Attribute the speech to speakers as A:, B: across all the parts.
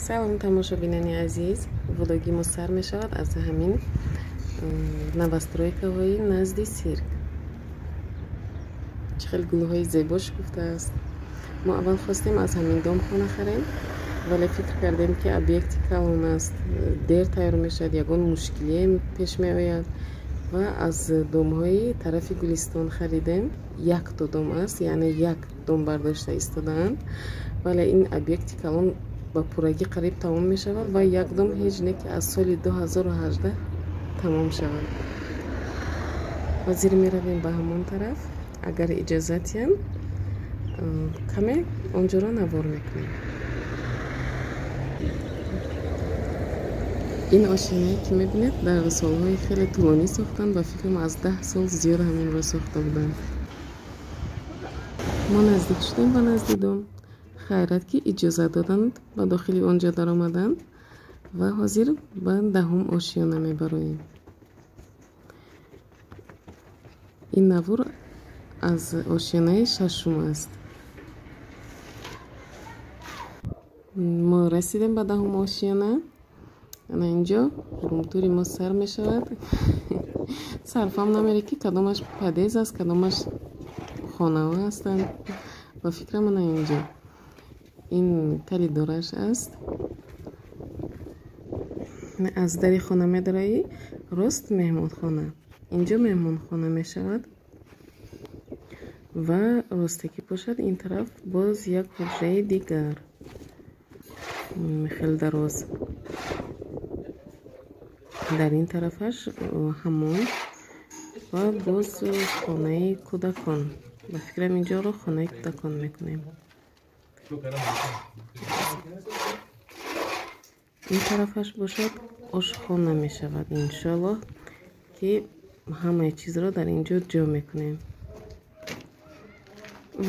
A: салом тамошобинани азиз, влоги мо сар мешавад аз ҳамин новостройкаҳои назди сирк. чӣ хел гулҳои зебо шукуфтааст. мо аввал хостем аз ҳамин дом хона харем, вале фикр кардем ки объекти калон аст, дер тайёр мешавад, ягон мушкилие пеш меояд ва аз домҳои тарафи гулистон харидем. як то дом аст, яъне як дом бардошта истодаанд, вале ин объекти калон ба пуррагӣ қариб тамом мешавад ва як дом ҳеҷ не ки аз соли 2018 тамом шавад. ҳозир меравем ба ҳамон тараф, агар иҷозатиям каме онҷоро навор мекунем. ин ошинае ки мебинед дар солҳои хеле тӯлонӣ сохтанд ва фикрам аз 10 сол зиёд ҳаминро сохта буданд. мо наздик шудем ба назди дом. хайрат ки иҷозат доданд ба дохили онҷо даромаданд ва ҳозир ба 10-ум ошиёна мебароем. ин навор аз ошиёнаи 6-ум аст. мо расидем ба 10-ум ошиёна. ана инҷо румтури мо сар мешавад. сарфам намере ки кадомаш падез аст, кадомаш хонаҳо ҳастанд. ба фикрам ана инҷо ин коридораш аст. аз дари хона медароӣ рост меҳмонхона. инҷо меҳмонхона мешавад ва росте ки бошад ин тараф боз як ҳуҷраи дигар хел дароз. дар ин тарафаш ҳамон ва боз хонаи кӯдакон. ба фикрам инҷоро хонаи кӯдакон мекунем. ин тарафаш бошад ошхона мешавад. иншоаллоҳ ки ҳамаи чизро дар инҷо ҷо мекунем.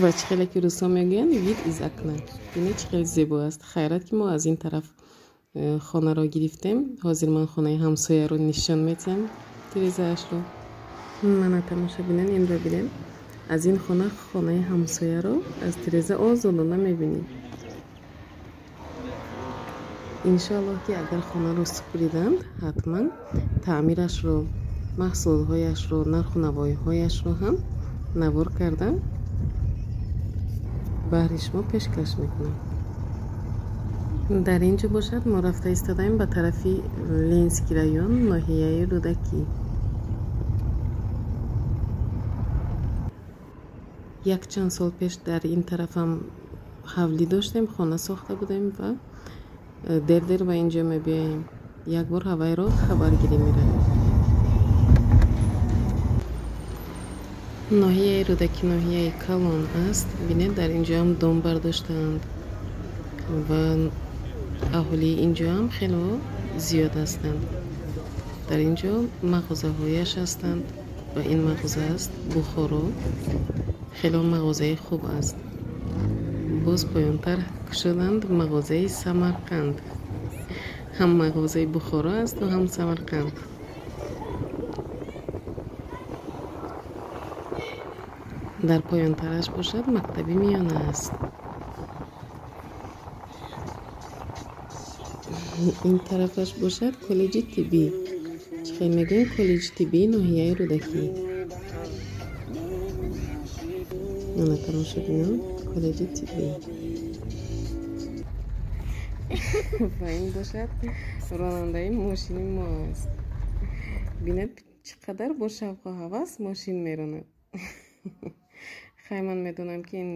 A: ва чӣ хеле ки рӯсо мегӯянд вид из акна. бинед чӣ хеле зебо аст. хайрат ки мо аз ин тараф хонаро гирифтем. ҳозир ман хонаи ҳамсояро нишон медиҳам, тирезаашро. мана тамошобинан инро бинем. аз ин хона хонаи ҳамсояро аз тиреза озодона мебинем. иншоаллоҳ ки агар хонаро супуриданд, ҳатман таъмирашро, маҳсулотҳояшро, нарху навоиҳояшро ҳам навор карда баҳри шумо пешкаш мекунам. дар ин ҷо бошад мо рафта истодаем ба тарафи Ленинский район, ноҳияи Рӯдакӣ. якчанд сол пеш дар ин тарафам ҳавлӣ доштем, хона сохта будем ва дер ба инҷо мебиёем. як бор ҳавайро хабаргирӣ меравем. ноҳияи Рӯдакӣ ноҳияи калон аст. бинед дар инҷо ҳам дом бардоштаанд ва аҳолии инҷо ҳам хело зиёд ҳастанд. дар инҷо мағозаҳояш ҳастанд ва ин мағоза аст Бухоро. хело мағозаи хуб аст. боз поёнтар кушоданд мағозаи Самарқанд. ҳам мағозаи Бухоро аст ва ҳам Самарқанд. дар поёнтараш бошад мактаби миёна аст. ин тарафаш бошад коллеҷи тиббӣ. чӣ хел мегӯем коллеҷи тиббии ноҳияи Рӯдакӣ. ана тамошобинон коллеҷи тиббӣ. ва ин бошад ронандаи мошини мо аст. бинед чӣ қадар бо шавқу ҳавас мошин меронад. хай ман медонам ки ин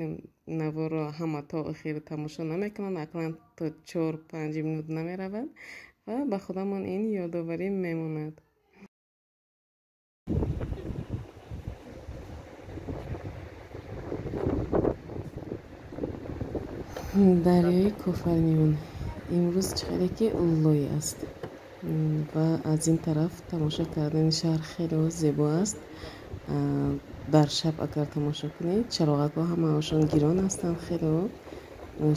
A: наворро ҳама то охир тамошо намекунанд, аклан то 4-5 минут намеравад ва ба худамон ин ёдоварӣ мемонад. дарёи Кофарниён имрӯз чӣ хеле ки лой аст ва аз ин тараф тамошо кардани шаҳр хело зебо аст. дар шаб агар тамошо кунед, чароғакҳо ҳамаашон гирон ҳастанд, хело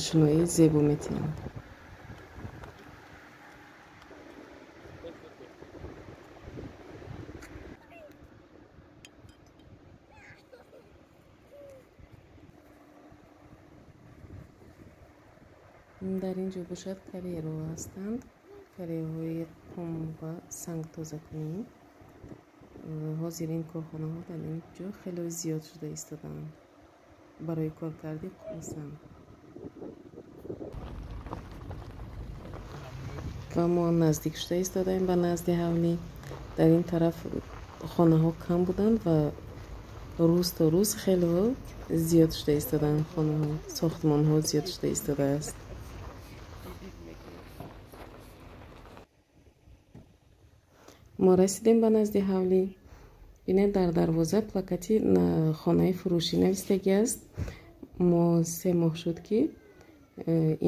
A: шуноӣ зебо метиҳанд. дар ин ҷо бошад кареро ҳастанд. Кареҳои қум ва санг тоза кунем. ҳозир ин корхонаҳо дар ин ҷо хеле зиёд шуда истодаанд барои коркарди қум санг. ва мо наздик шуда истодаем ба назди ҳавлӣ. дар ин тараф хонаҳо кам буданд ва рӯз то рӯз хелеҳо зиёд шуда истодаанд. хонаҳо, сохтмонҳо зиёд шуда истодааст. мо расидем ба назди ҳавлӣ. бинед дар дарвоза плакати хонаи фурӯшӣ навистагиаст. мо 3 моҳ шуд ки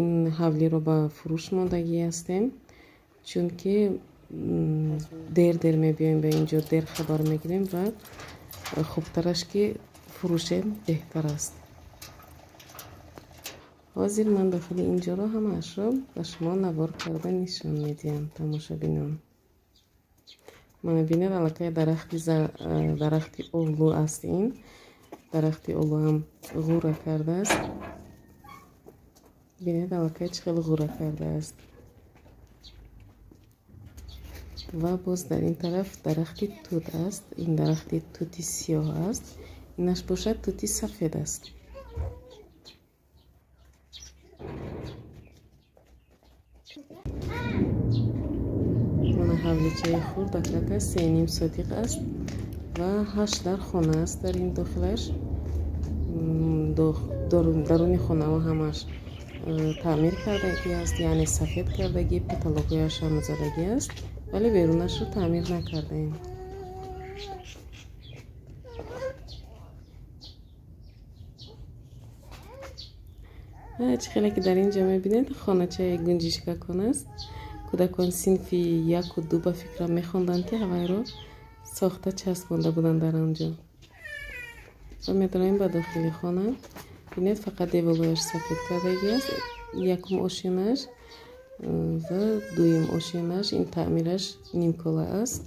A: ин ҳавлиро ба фурӯш мондагӣ ҳастем, чунки дер мебиёем ба ин ҷо, дер хабар мегирем ва хубтараш ки фурӯшем беҳтар аст. ҳозир ман дохили ин ҷоро ҳамаашро ба шумо навор карда нишон медиҳам, тамошобинон. мана бинед аллакай дарахти олу аст. ин дарахти олу ҳам ғура кардааст. бинед аллакай чӣ хел ғура кардааст. ва боз дар ин тараф дарахти тут аст. ин дарахти тути сиёҳ аст. инаш бошад тути сафед аст. мана ҳавличаи хурдакак аст, 3.5 сотиқ аст ва 8 дар хона аст. дар ин дохилаш даруни хонаҳо ҳамаш таъмир кардагӣ аст, яъне сафед кардагӣ, потолокҳояш ҳам задагӣ аст, вале берунашро таъмир накардаем. чӣ хеле ки дар ин ҷо мебинед хоначаи гунҷишкакон аст. кӯдакон синфи 1 ва 2 ба фикрам мехонданд ки ҳавайро сохта часпонда буданд дар он ҷо. ва медонаем ба дохили хона бинед фақат деворлояш сафед кардагӣ аст. якум ошинааш ва дуюм ошинааш ин таъмираш нимкола аст.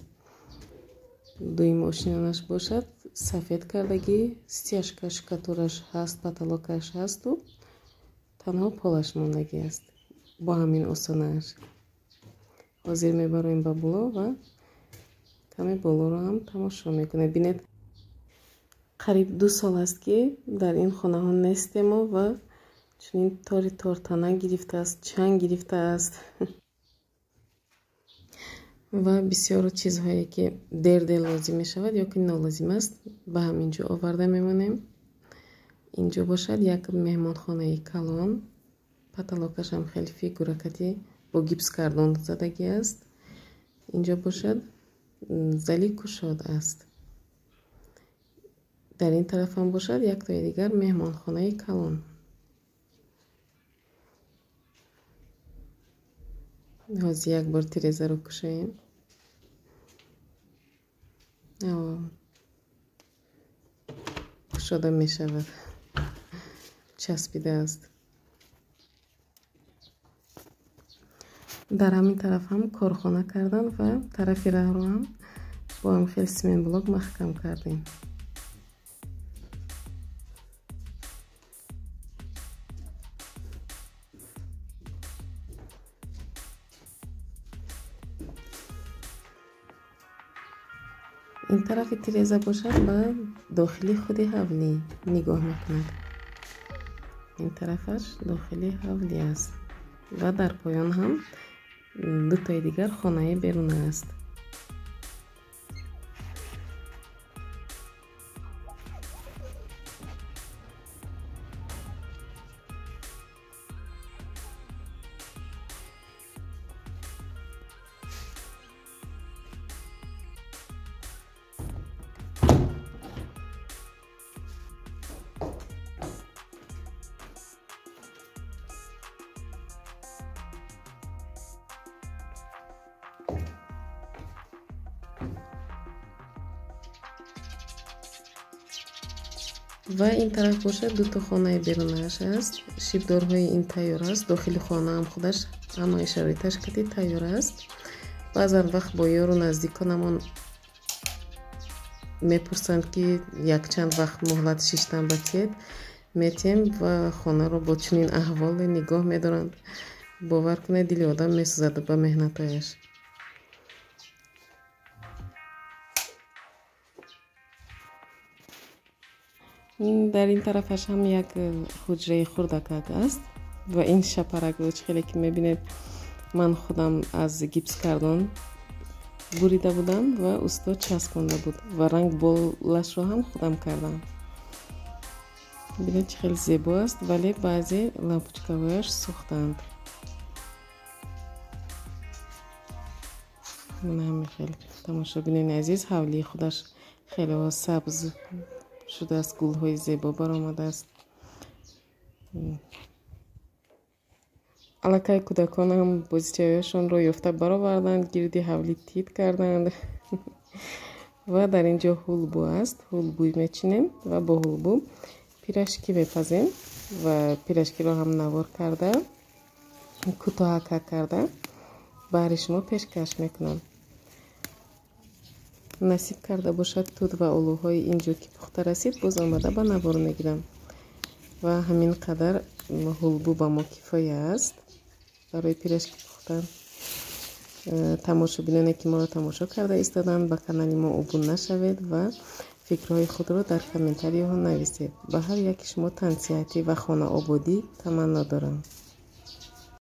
A: дуюм ошинааш бошад сафед кардагӣ, стяжкаш катураш ҳаст, потолокаш ҳасту танҳо полаш мондагӣ аст. бо ҳамин осонааш ҳозир мебароем ба боло ва каме болоро ҳам тамошо мекунем. бинед қариб 2 сол аст ки дар ин хонаҳо нестем ва чунин тори тортана гирифтааст, чанг гирифтааст ва бисёр чизҳое ки дер лозим мешавад ё ки нолозим аст ба ҳамин ҷо оварда мемонем. ин ҷо бошад як меҳмонхонаи калон. потолокаш ҳам хеле фигуракати бо гипскардон задагӣ аст. ин ҷо бошад зали кушод аст. дар ин тараф ҳам бошад яктои дигар меҳмонхонаи калон. ҳозир як бор тирезаро кушоем. кушода мешавад, часпида аст. дар ҳамин тараф ҳам корхона карданд ва тарафи раҳро ҳам бо ҳам хел сементблок маҳкам кардем. ин тарафи тиреза бошад ба дохили худи ҳавлӣ нигоҳ мекунад. ин тарафаш дохили ҳавлӣ аст ва дар поён ҳам дутои дигар хонаи беруна аст. ва ин тараф бошад ду то хонаи берунааш аст. шибдорҳои ин тайёр аст. дохили хона ҳам худаш ҳамаи шароиташ кати тайёр аст. баъзан вақт бо ёру наздиконамон мепурсанд ки якчанд вақт муҳлат шиштан ба тиед метем ва хонаро бо чунин аҳволе нигоҳ медоранд. бовар кунед дили одам месӯзад ба меҳнатояш. дар ин тарафаш ҳам як ҳуҷраи хурдакак аст ва ин шапаракчхеле ки мебинед ман худам аз гипскардон бурида будам ва устод часпонда буд ва ранг болашро ҳам худам кардам. бинед чӣ хеле зебо аст, вале баъзе лампочкавояш сӯхтанд. мана ҳамин хеле тамошобинини азиз, ҳавлии худаш хеле сабз шудааст, гулҳои зебо баромадааст. аллакай кӯдаконам бозичаҳояшонро ёфта бароварданд, гирди ҳавлӣ тит карданд. ва дар ин ҷо ҳулбу аст, ҳулбӯй мечинем ва бо ҳулбу пирашкӣ мепазем ва пирашкиро ҳам навор карда, кӯтоҳака карда баҳри шумо пешкаш мекунам. насиб карда бошад туд ва олуҳои ин ҷо ки пухта расид, боз омада ба навор мегирам ва ҳамин қадар ҳулбу ба мо кифоя аст барои пирашки пухтан. тамошобиноне ки моро тамошо карда истоданд, ба канали мо убун нашавед ва фикрҳои худро дар комментариҳо нависед. ба ҳар яки шумо тансиҳатӣ ва хонаободӣ таманно дорам.